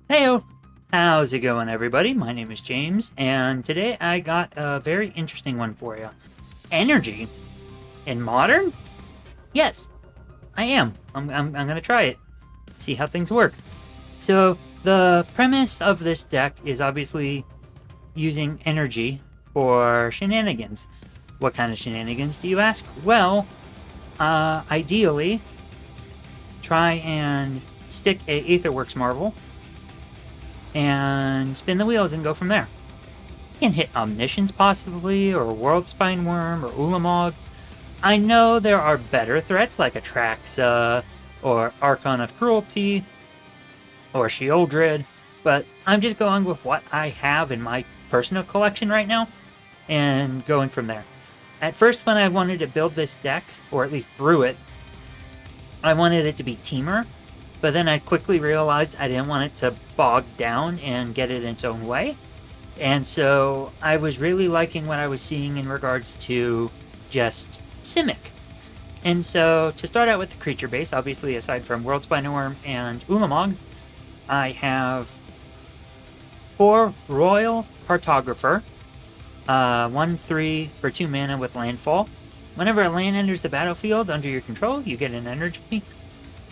Heyo! How's it going, everybody? My name is James, and today I got a very interesting one for you. Energy? In Modern? Yes, I am. I'm gonna try it. See how things work. So, the premise of this deck is obviously using energy for shenanigans. What kind of shenanigans do you ask? Well, ideally, try and stick a Aetherworks Marvel and spin the wheels and go from there. You can hit Omniscience possibly, or World Spineworm, or Ulamog. I know there are better threats like Atraxa, or Archon of Cruelty, or Sheoldred, but I'm just going with what I have in my personal collection right now, and going from there. At first, when I wanted to build this deck, or at least brew it, I wanted it to be Teamer, but then I quickly realized I didn't want it to bog down and get it in its own way. And so I was really liking what I was seeing in regards to just Simic. And so to start out with the creature base, obviously aside from World Spineworm and Ulamog, I have 4 Royal Cartographer, 1/3 for 2 mana with landfall. Whenever a land enters the battlefield under your control, you get an energy,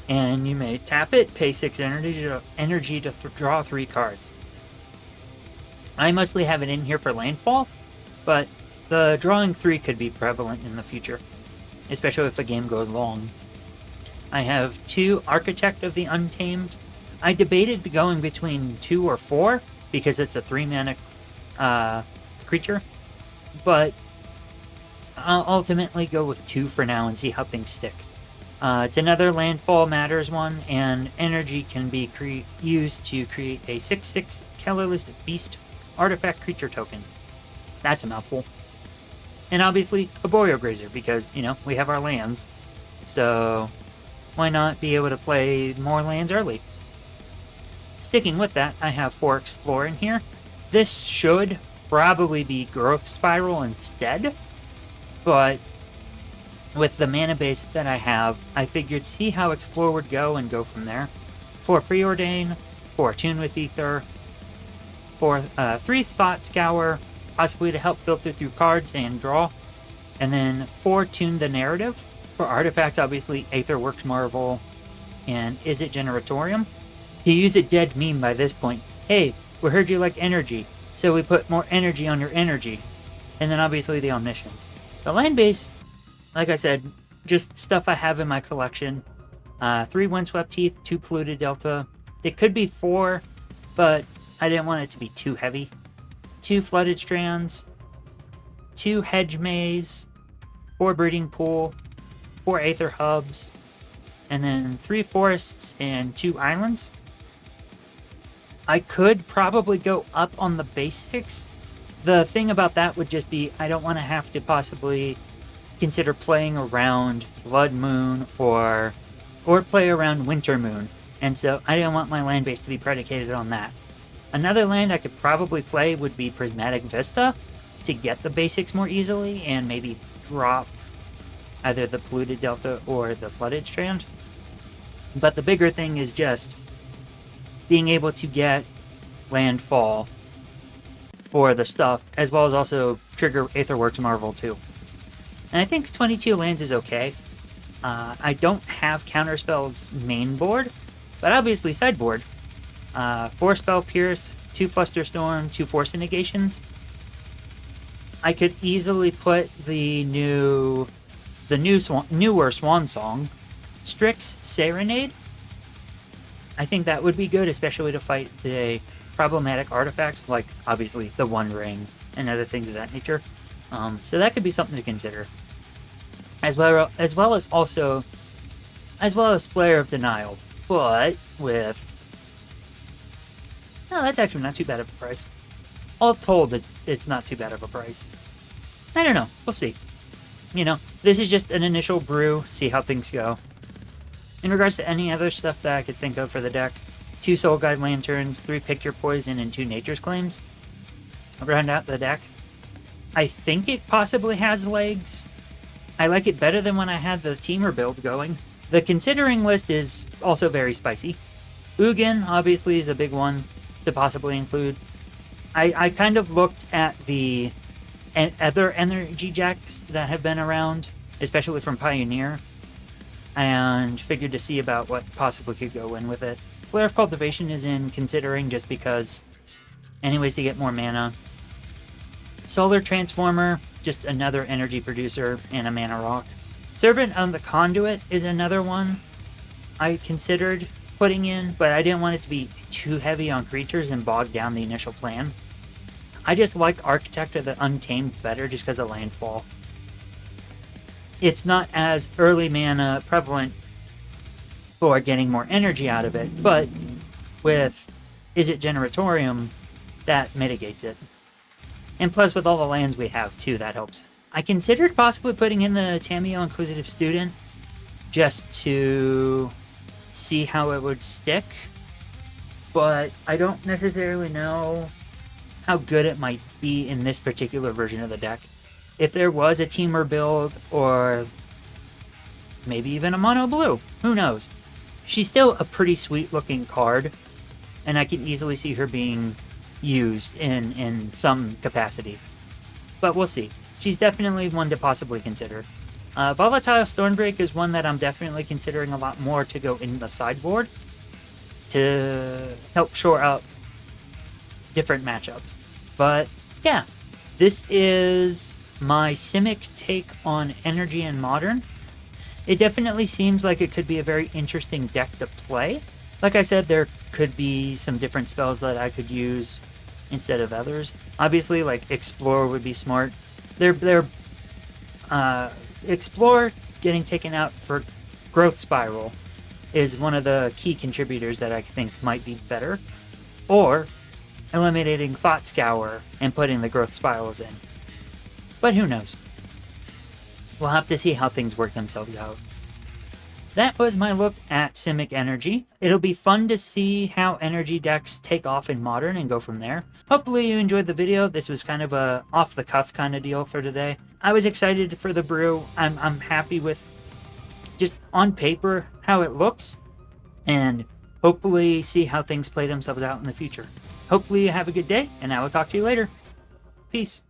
and you may tap it, pay 6 energy to draw 3 cards. I mostly have it in here for landfall, but the drawing 3 could be prevalent in the future, especially if a game goes long. I have 2 Architect of the Untamed. I debated going between 2 or 4 because it's a 3-mana creature, but I'll ultimately go with 2 for now and see how things stick. It's another landfall matters one, and energy can be used to create a 6/6 colorless beast artifact creature token. That's a mouthful. And obviously a Boreal Grazer, because, we have our lands. So why not be able to play more lands early? Sticking with that, I have 4 Explore in here. This should probably be Growth Spiral instead, but with the mana base that I have, I figured see how Explore would go and go from there. 4 Preordain, 4 Tune with Ether, 3 Thought Scour, possibly to help filter through cards and draw, and then 4 Tune the Narrative. For artifacts, obviously, Aetherworks Marvel and Izzet Generatorium. To use a dead meme by this point, hey, we heard you like energy, so we put more energy on your energy. And then obviously the Omniscience. The land base, like I said, just stuff I have in my collection. 3 Windswept Teeth, 2 Polluted Delta. It could be 4, but I didn't want it to be too heavy. 2 Flooded Strands, 2 Hedge Maze, 4 Breeding Pool, 4 Aether Hubs, and then 3 Forests and 2 Islands. I could probably go up on the basics. The thing about that would just be I don't want to have to possibly consider playing around Blood Moon or play around Winter Moon, and so I didn't want my land base to be predicated on that. Another land I could probably play would be Prismatic Vista to get the basics more easily and maybe drop either the Polluted Delta or the Flooded Strand. But the bigger thing is just being able to get landfall for the stuff, as well as also trigger Aetherworks Marvel too. And I think 22 lands is okay. I don't have Counterspell's main board, but obviously sideboard. 4 Spell Pierce, 2 Flusterstorm, 2 Force Negations. I could easily put the newer Swan Song, Strix Serenade. I think that would be good, especially to fight today problematic artifacts like obviously the One Ring and other things of that nature. So that could be something to consider, as well as Flare of Denial, but with that's actually not too bad of a price. All told, it's not too bad of a price. I don't know. We'll see. This is just an initial brew. See how things go. In regards to any other stuff that I could think of for the deck, 2 Soul Guide Lanterns, 3 Pick Your Poison, and 2 Nature's Claims. I'll round out the deck. I think it possibly has legs. I like it better than when I had the Teamer build going. The Considering list is also very spicy. Ugin, obviously, is a big one to possibly include. I kind of looked at the other energy jacks that have been around, especially from Pioneer, and figured to see about what possibly could go in with it. Flare of Cultivation is in considering just because anyways to get more mana. Solar Transformer, just another energy producer and a mana rock. Servant of the Conduit is another one I considered putting in, but I didn't want it to be too heavy on creatures and bog down the initial plan. I just like Architect of the Untamed better just because of landfall. It's not as early mana prevalent for getting more energy out of it, but with Izzet Generatorium, that mitigates it. And plus, with all the lands we have, too, that helps. I considered possibly putting in the Tamiyo Inquisitive Student just to see how it would stick, but I don't necessarily know how good it might be in this particular version of the deck. If there was a teamer build, or maybe even a mono blue, who knows? She's still a pretty sweet looking card, and I can easily see her being used in some capacities. But we'll see. She's definitely one to possibly consider. Volatile Stormbreak is one that I'm definitely considering a lot more to go in the sideboard to help shore up different matchups. But yeah, this is my Simic take on Energy and Modern. It definitely seems like it could be a very interesting deck to play. Like I said, there could be some different spells that I could use instead of others. Obviously, like Explore would be smart. Explore getting taken out for Growth Spiral is one of the key contributors that I think might be better. Or eliminating Thought Scour and putting the Growth Spirals in. But who knows? We'll have to see how things work themselves out. That was my look at Simic Energy. It'll be fun to see how energy decks take off in Modern and go from there. Hopefully you enjoyed the video. This was kind of a off-the-cuff kind of deal for today. I was excited for the brew. I'm happy with just on paper how it looks, and hopefully see how things play themselves out in the future. Hopefully you have a good day, and I will talk to you later. Peace.